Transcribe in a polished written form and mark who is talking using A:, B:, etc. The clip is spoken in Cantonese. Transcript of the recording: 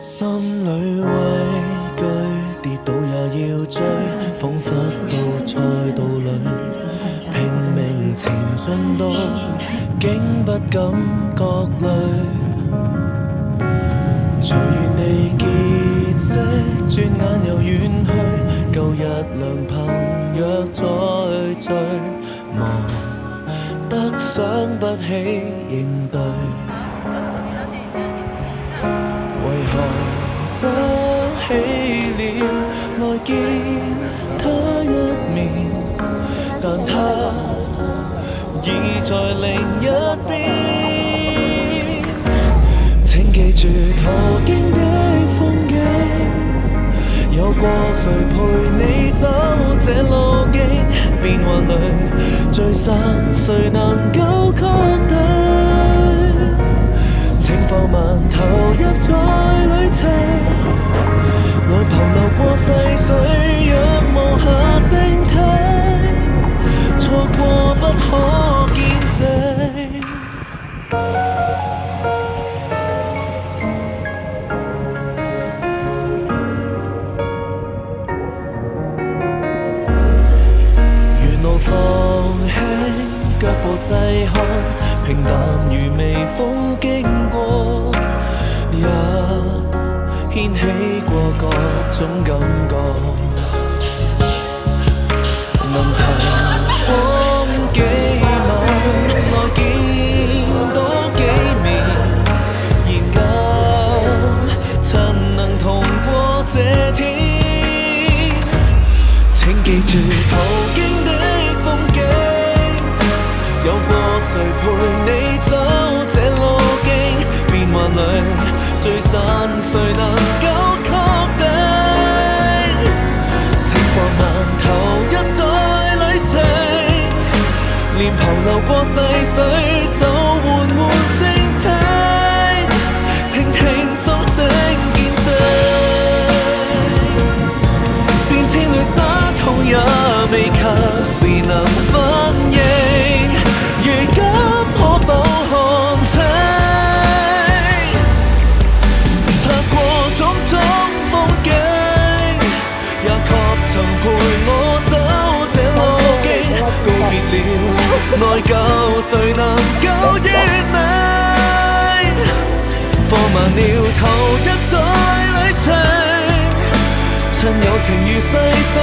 A: 心裏畏懼，跌倒也要追，彷彿到賽道裏，拼命前進到，竟不感覺累。隨緣地結識，轉眼又遠去，舊日良朋若再聚，忙得想不起應對。為何想起了來見他一面，但他已在另一邊。請記住途經的風景，有過誰陪你走這路徑，變幻裏聚散誰能夠確定？請放慢投入在旅程，來旁流過細水，若無下靜聽，錯過不可見證。沿路放輕腳步細看，平淡如微風經過，也掀起過各種感覺。能騰空幾晚，來見多幾面，研究曾能同過這天。請記住途經的風景，有過誰陪你走這路徑，變幻裏聚散誰能夠確定？請放慢投入在旅程，臉龐流過細水，就緩緩靜聽，聽聽心聲見證。變遷裏傷痛也未及時能反應，如今可否看清？擦過種種風景，也確曾陪我走這路徑。告別了內疚，誰能夠完美？放慢了投入在旅程，趁友情如細水。